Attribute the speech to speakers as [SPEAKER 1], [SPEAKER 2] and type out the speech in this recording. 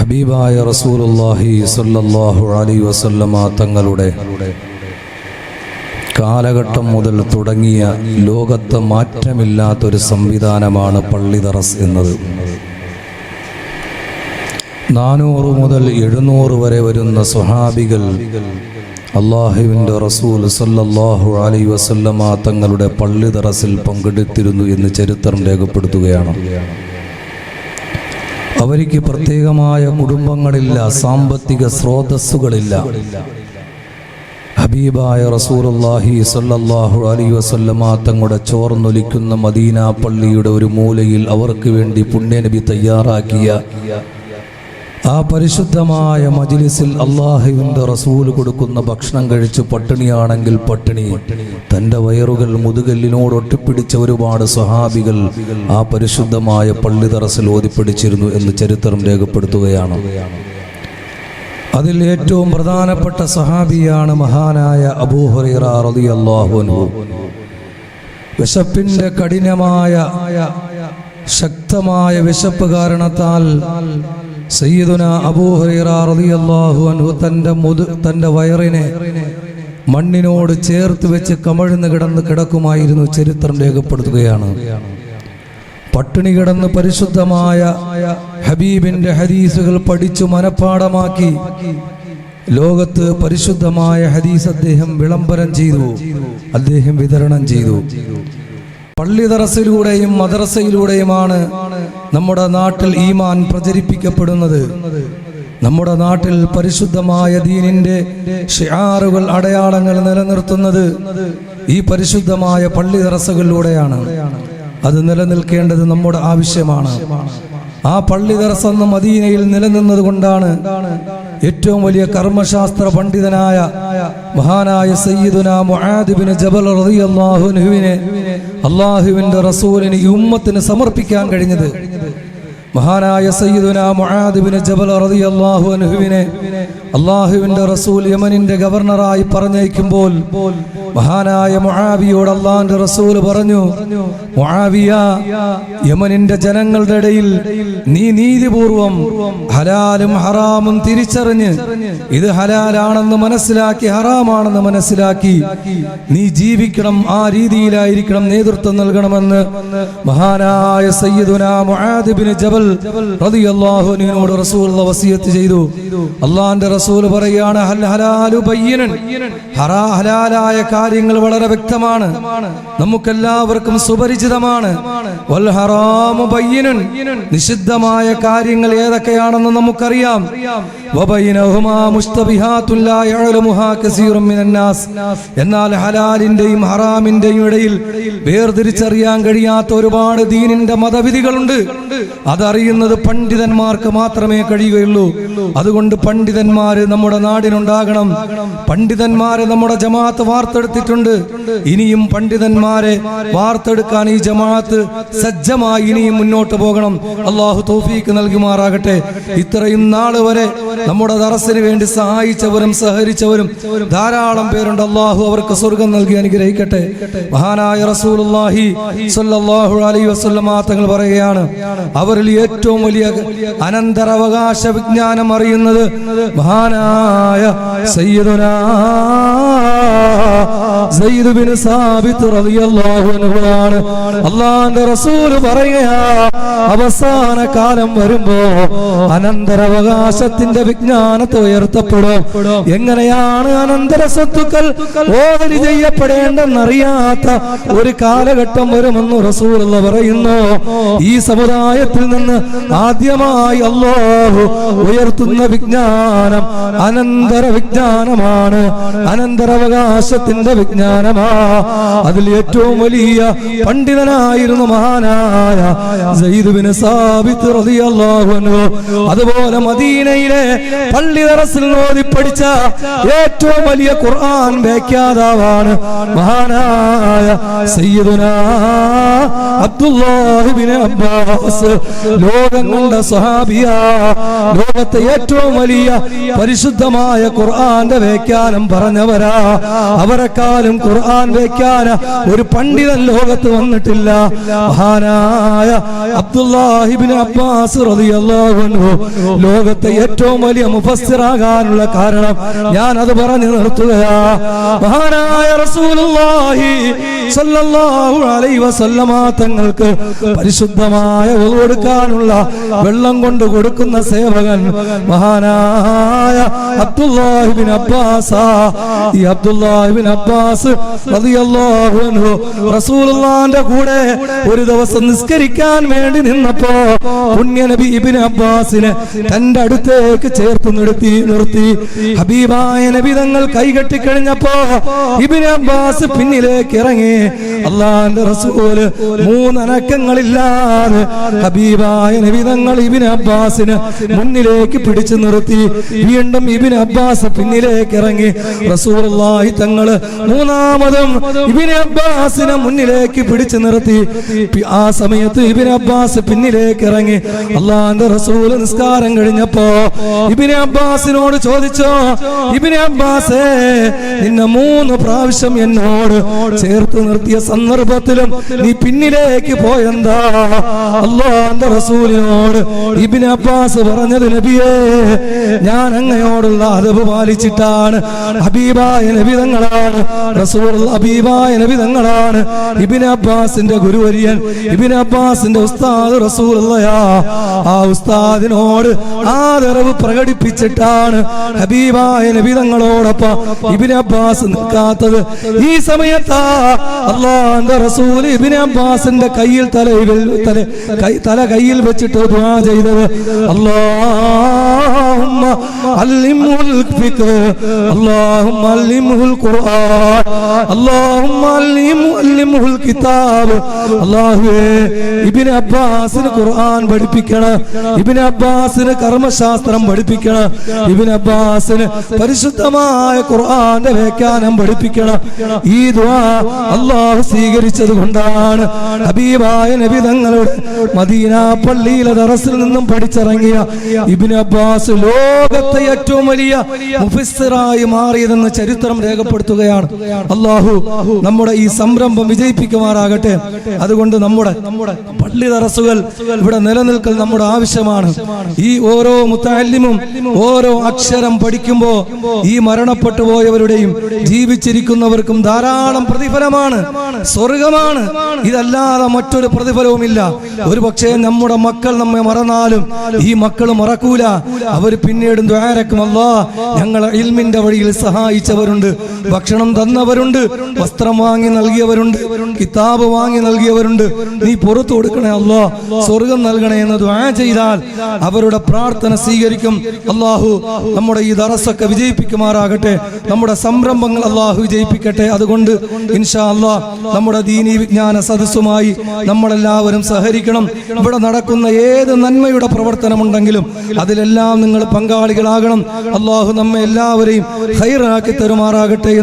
[SPEAKER 1] ഹബീബായ റസൂലുള്ളാഹി സ്വല്ലല്ലാഹു അലൈഹി വസല്ലമ തങ്ങളുടെ കാലഘട്ടം മുതൽ തുടങ്ങിയ ലോകത്ത് മാറ്റമില്ലാത്തൊരു സംവിധാനമാണ് പള്ളി ദറസ് എന്നത്. 400 മുതൽ 700 വരെ വരുന്ന സ്വഹാബികൾ അല്ലാഹുവിൻ്റെ റസൂൽ സ്വല്ലല്ലാഹു അലൈഹി വസല്ലമ തങ്ങളുടെ പള്ളി ദറസിൽ പങ്കെടുത്തിരുന്നു എന്ന് ചരിത്രം രേഖപ്പെടുത്തുകയാണ്. അവർക്ക് പ്രത്യേകമായ കുടുംബങ്ങളില്ല, സാമ്പത്തിക സ്രോതസ്സുകളില്ല. ഹബീബായ റസൂലുള്ളാഹി സ്വല്ലല്ലാഹു അലൈഹി വസല്ലമ തങ്ങളുടെ ചോർന്നൊലിക്കുന്ന മദീന പള്ളിയുടെ ഒരു മൂലയിൽ അവർക്ക് വേണ്ടി പുണ്യനബി തയ്യാറാക്കിയ ആ പരിശുദ്ധമായ മജ്ലിസിൽ അല്ലാഹുവിൻ്റെ റസൂൽ കൊടുക്കുന്ന ഭക്ഷണം കഴിച്ച് പട്ടിണിയാണെങ്കിൽ പട്ടിണി, തൻ്റെ വയറുകൾ മുതുകല്ലിനോട് ഒട്ടിപ്പിടിച്ച ഒരുപാട് സ്വഹാബികൾ ആ പരിശുദ്ധമായ പള്ളി ദറസിൽ ഓതിപ്പിടിച്ചിരുന്നു എന്ന് ചരിത്രം രേഖപ്പെടുത്തുകയാണ്. അതിൽ ഏറ്റവും പ്രധാനപ്പെട്ട സ്വഹാബിയാണ് മഹാനായ അബൂ ഹുറൈറ റളിയല്ലാഹു അൻഹു. വിശപ്പിൻ്റെ കഠിനമായ ശക്തമായ വിശപ്പ് കാരണത്താൽ സയ്യിദുന അബൂ ഹുറൈറ റളിയല്ലാഹു അൻഹു തൻ്റെ വയറിനെ മണ്ണിനോട് ചേർത്ത് വെച്ച് കമഴ്ന്ന് കിടക്കുമായിരുന്നു. ചരിത്രം രേഖപ്പെടുത്തുകയാണ്. പട്ടിണി കിടന്ന് പരിശുദ്ധമായ ഹബീബിന്റെ ഹദീസുകൾ പഠിച്ചു മനഃപ്പാടമാക്കി ലോകത്ത് പരിശുദ്ധമായ ഹദീസ് അദ്ദേഹം വിളംബരം ചെയ്തു, അദ്ദേഹം വിതരണം ചെയ്തു. പള്ളി ദറസിലൂടെയും മദ്രസയിലൂടെയുമാണ് നമ്മുടെ നാട്ടിൽ ഈമാൻ പ്രചരിപ്പിക്കപ്പെടുന്നത്. നമ്മുടെ നാട്ടിൽ പരിശുദ്ധമായ ദീനിന്റെ ഷിആറുകൾ, അടയാളങ്ങൾ നിലനിർത്തുന്നത് ഈ പരിശുദ്ധമായ പള്ളി ദറസകളിലൂടെയാണ്. അത് നിലനിൽക്കേണ്ടത് നമ്മുടെ ആവശ്യമാണ്. ആ പള്ളി ദറസ് എന്ന മദീനയിൽ നിലനിന്നത് കൊണ്ടാണ് ഏറ്റവും വലിയ കർമ്മശാസ്ത്ര പണ്ഡിതനായ മഹാനായ സയ്യിദുന മുആദ് ഇബ്നു ജബൽ റളിയല്ലാഹു അൻഹുവിനെ അല്ലാഹുവിൻ്റെ റസൂലിന് ഈ ഉമ്മത്തിന് സമർപ്പിക്കാൻ കഴിഞ്ഞത്. മഹാനായ സയ്യിദുന മുആദ് ഇബ്നു ജബൽ റളിയല്ലാഹു അൻഹുവിനെ അല്ലാഹുവിൻ്റെ റസൂൽ യമനിന്റെ ഗവർണറായി പറഞ്ഞയക്കുമ്പോൾ മഹാനായ മുആവിയോട് അല്ലാഹുവിൻ്റെ റസൂൽ പറഞ്ഞു, മുആവിയ, യമനിന്റെ ജനങ്ങളുടെ ഇടയിൽ നീ നീതിപൂർവം ഹലാലും ഹറാമും തിരിച്ചറിഞ്ഞ് ഇത് ഹലാലാണെന്ന് മനസ്സിലാക്കി ഹറാമാണെന്ന് മനസ്സിലാക്കി നീ ജീവിക്കണം. ആ രീതിയിലായിരിക്കണം നേതൃത്വം നൽകണമെന്ന് മഹാനായ സയ്യിദുന മുആദ് ഇബ്നു ജബൽ റളിയല്ലാഹു അൻഹുവിനോട് റസൂൽ വസിയത്ത് ചെയ്തു. അല്ലാഹുവിൻ്റെ റസൂൽ പറയാണ്, ഹലാലു ബയ്യിനൻ, ഹലാലായ കാര്യങ്ങൾ വളരെ വ്യക്തമാണ്, നമുക്കെല്ലാവർക്കും സുപരിചിതമാണ്. വൽ ഹറാമു ബയ്യിനൻ, നിഷിദ്ധമായ കാര്യങ്ങൾ ഏതൊക്കെയാണെന്ന് നമുക്കറിയാം. വബൈനഹുമാ മുസ്തബിഹാത്തുൻ ലാ യഅലമുഹാ കസീറുൻ മിനന്നാസ്, എന്നാൽ ഹലാലിന്റെയും ഹറാമിന്റെയും ഇടയിൽ വേർതിരിച്ചറിയാൻ കഴിയാത്ത ഒരുപാട് ദീനിന്റെ മതവിധികളുണ്ട്. അതറിയുന്നത് പണ്ഡിതന്മാർക്ക് മാത്രമേ കഴിയുകയുള്ളൂ. അതുകൊണ്ട് പണ്ഡിതന്മാര് നമ്മുടെ നാടിനുണ്ടാകണം. പണ്ഡിതന്മാരെ നമ്മുടെ ജമാഅത്ത് വാർത്തെടുത്തിട്ടുണ്ട്. ഇനിയും പണ്ഡിതന്മാരെ വാർത്തെടുക്കാൻ ഈ ജമാഅത്ത് സജ്ജമായി ഇനിയും മുന്നോട്ട് പോകണം. അള്ളാഹു തൗഫീക്ക് നൽകുമാറാകട്ടെ. ഇത്രയും നാൾ വരെ നമ്മുടെ ദറസിന് വേണ്ടി സഹായിച്ചവരും സഹകരിച്ചവരും ധാരാളം പേരുണ്ട്. അള്ളാഹു അവർക്ക് സ്വർഗം നൽകി അനുഗ്രഹിക്കട്ടെ. മഹാനായ റസൂലുള്ളാഹി സ്വല്ലല്ലാഹു അലൈഹി വസല്ലമ തങ്ങൾ പറയുകയാണ്, അവരിൽ ഏറ്റവും വലിയ അനന്തരാവകാശ വിജ്ഞാനം അറിയുന്നത് മഹാനായ സയ്യിദുനാ സയ്യിദ് ബിൻ സാബിത്ത് റളിയല്ലാഹു അൻഹു ആണ്. അല്ലാഹുവിന്റെ റസൂൽ പറയുകയാ, അവസാന കാലം വരുമ്പോ അനന്തരാവകാശത്തിന്റെ വിജ്ഞാനത്തെ ഉയർത്തപ്പെടും. എങ്ങനെയാണ് അനന്തര സ്വത്തുക്കൾ ഓഹരി ചെയ്യപ്പെടേണ്ടെന്നറിയാത്ത ഒരു കാലഘട്ടം വരുമെന്ന് റസൂലുള്ള പറയുന്നു. ഈ സമുദായത്തിൽ നിന്ന് ആദ്യമായി അല്ലാഹു ഉയർത്തുന്ന വിജ്ഞാനം അനന്തര വിജ്ഞാനമാണ്, അനന്തരാവകാശത്തിന്റെ വിജ്ഞാനമാ. അതിൽ ഏറ്റവും വലിയ പണ്ഡിതനായിരുന്നു മഹാനായ സയ്യിദ് ബിൻ സാബിത്ത് റളിയല്ലാഹു അൻഹു. അതുപോലെ മദീനയിലെ പള്ളി ദറസിൽ ഓതി പഠിച്ച ഏറ്റവും വലിയ ഖുർആൻ വ്യാഖ്യാതാവാണ് മഹാനായ സയ്യിദുനാ അബ്ദുല്ലാഹ് ഇബ്നു അബ്ബാസ്. ലോകം കണ്ട സ്വഹാബിയ, ലോകത്തെ ഏറ്റവും വലിയ പരിശുദ്ധമായ ഖുർആന്റെ വ്യാഖ്യാനം പറഞ്ഞവരാ. അവരെക്കാളും ഖുർആൻ വയ്ക്കാൻ ഒരു പണ്ഡിതൻ ലോകത്ത് വന്നിട്ടില്ല. മഹാനായ അബ്ദുല്ലാഹി ഇബ്നു അബ്ബാസ് റളിയല്ലാഹു അൻഹു ലോകത്തെ ഏറ്റവും വലിയ മുഫസ്സിറാകാനുള്ള കാരണം ഞാൻ അത് പറഞ്ഞു നിർത്തുകയാ. മഹാനായ റസൂലുള്ളാഹി സ്വല്ലല്ലാഹു അലൈഹി വസല്ലമ തങ്ങൾക്ക് പരിശുദ്ധമായ വുളു എടുക്കാനുള്ള വെള്ളം കൊണ്ട് കൊടുക്കുന്ന സേവകൻ മഹാനായ അബ്ദുല്ലാഹി ഇബ്നു അബ്ബാസ്. ഈ അബ്ദുല്ലാഹി ഇബ്നു അബ്ബാസ് റളിയല്ലാഹു അൻഹു റസൂലുള്ളാഹിന്റെ കൂടെ ഒരു ദിവസം നിസ്കരിക്കാൻ വേണ്ടി നിന്നപ്പോ പുണ്യ നബി ഇബ്നു അബ്ബാസിനെ തന്റെ അടുത്തേക്ക് ചേർത്ത് നിർത്തി ഹബീബായ നബി തങ്ങൾ കൈകെട്ടി കഴിഞ്ഞപ്പോ ഇബ്നു അബ്ബാസ് പിന്നിലേക്ക് ഇറങ്ങി. അല്ലാഹുവിന്റെ റസൂല് മൂന്നനക്കങ്ങളില്ലാതെ ഹബീബായ നബി തങ്ങൾ ഇബ്നു അബ്ബാസിനെ മുന്നിലേക്ക് പിടിച്ചു നിർത്തി. വീണ്ടും ഇബ്നു അബ്ബാസ് പിന്നിലേക്ക് ഇറങ്ങി. റസൂലുള്ളാഹി തങ്ങള് മൂന്നാമതും ഇബ്നു അബ്ബാസിനെ മുന്നിലേക്ക് പിടിച്ചു നിർത്തി. ആ സമയത്ത് ഇബ്നു അബ്ബാസ് പിന്നിലേക്ക് ഇറങ്ങി. അല്ലാഹുവിന്റെ റസൂൽ നിസ്കാരം കഴിഞ്ഞപ്പോ ഇബ്നു അബ്ബാസിനോട് ചോദിച്ചോ, ഇബ്നു അബ്ബാസേ, നിന്നെ 3 പ്രാവശ്യം എന്നോട് ചേർത്ത് നിർത്തിയ സന്ദർഭത്തിലും നീ പിന്നിലേക്ക് പോയെന്താ? അല്ലാഹുവിന്റെ റസൂലിനോട് ഇബ്നു അബ്ബാസ് പറഞ്ഞത്, നബിയേ, ഞാൻ അങ്ങയോടുള്ള അദബ് പാലിച്ചിട്ടാണ്. ഹബീബായ നബി തങ്ങളാണ് റസൂൽ, ഹബീബായ നബി തങ്ങളാണ് ഇബ്നു അബ്ബാസിന്റെ ഗുരുവര്യൻ, ഇബ്നു അബ്ബാസിന്റെ ഉസ്താദ് റസൂലുള്ളാഹി. ആ ഉസ്താദിനോട് ആദരവ് പ്രകടിപ്പിച്ചിട്ടാണ് ഹബീബായ നബി തങ്ങളോടൊപ്പം ഇബ്നു അബ്ബാസ് നിൽക്കാത്തത്. ഈ സമയത്താ അല്ലാഹുവിന്റെ റസൂൽ ഇബ്നു അബ്ബാസിന്റെ കയ്യിൽ തല കയ്യിൽ വെച്ചിട്ട് ദുആ ചെയ്തത്, അല്ലാഹുമ്മ അല്ലിംഹുൽ ഫിഖ്, അല്ലാഹുമ്മ അല്ലിംഹുൽ ഖുർആൻ, അല്ലാഹുമ്മ അല്ലിംഹുൽ കിതാബ്. അല്ലാഹുവേ, ഇബ്നു അബ്ബാസിന് ഖുർആൻ പഠിപ്പിക്കണം, ഇബ്നു അബ്ബാസിന് കർമ്മശാസ്ത്രം പഠിപ്പിക്കണം, ഇബ്നു അബ്ബാസിന് പരിശുദ്ധമായ ഖുർആന്റെ വ്യാഖ്യാനം പഠിപ്പിക്കണം. ഈ ദുആ അല്ലാഹു സ്വീകരിച്ചത് കൊണ്ടാണ് ഹബീബായ നബി തങ്ങളുടെ മദീന പള്ളിയിലെ ദറസിൽ നിന്നും പഠിച്ചിറങ്ങിയ ഇബ്നു അബ്ബാസ് ലോകത്തെ ഏറ്റവും വലിയ മുഫസ്സിറായി മാറിയതെന്ന് ചരിത്രം രേഖപ്പെടുത്തുകയാണ്. അല്ലാഹു നമ്മുടെ ഈ സംരംഭം വിജയിപ്പിക്കുമാറാകട്ടെ. അതുകൊണ്ട് നമ്മുടെ പള്ളി ദറസുകൾ ഇവിടെ നിലനിൽക്കൽ നമ്മുടെ ആവശ്യമാണ്. ഈ ഓരോ മുത്തഅല്ലിമും ഓരോ അക്ഷരം പഠിക്കുമ്പോൾ ഈ മരണപ്പെട്ടു പോയവരുടെയും ജീവിച്ചിരിക്കുന്നവർക്കും ധാരാളം പ്രതിഫലമാണ്, സ്വർഗമാണ്. ഇതല്ലാതെ മറ്റൊരു പ്രതിഫലവുമില്ല. ഒരു പക്ഷേ നമ്മുടെ മക്കൾ നമ്മെ മറന്നാലും ഈ മക്കൾ മറക്കൂല. അവർ പിന്നീട് ദുആരക്കും, അല്ലാഹ് ഞങ്ങളെ ഇൽമിന്റെ വഴിയിൽ സഹായിച്ചവരുണ്ട്, ഭക്ഷണം തന്നവരുണ്ട്, വസ്ത്രം വാങ്ങി നൽകിയവരുണ്ട്, കിതാബ് വാങ്ങി നൽകിയവരുണ്ട്. നീ പുറത്തു കൊടുക്കണേ അല്ലാഹ്, സ്വർഗം നൽകണേ എന്ന് ദുആ ചെയ്താൽ അവരുടെ പ്രാർത്ഥന സ്വീകരിക്കും. അല്ലാഹു നമ്മുടെ ഈ ദറസൊക്കെ വിജയിപ്പിക്കുമാറാകട്ടെ. നമ്മുടെ സംരംഭങ്ങൾ അല്ലാഹു വിജയിപ്പിക്കട്ടെ. അതുകൊണ്ട് ഇൻഷാ അല്ലാഹ് നമ്മുടെ ദീനീ വിജ്ഞാന സദസ്സുമായി നമ്മളെല്ലാവരും സഹകരിക്കണം. ഇവിടെ നടക്കുന്ന ഏത് നന്മയുടെ പ്രവർത്തനമുണ്ടെങ്കിലും അതിലെല്ലാം നിങ്ങൾ പങ്കാളികളാകണം. അല്ലാഹു നമ്മെ എല്ലാവരെയും ഖൈറാക്കി തരുമാറാകട്ടെ.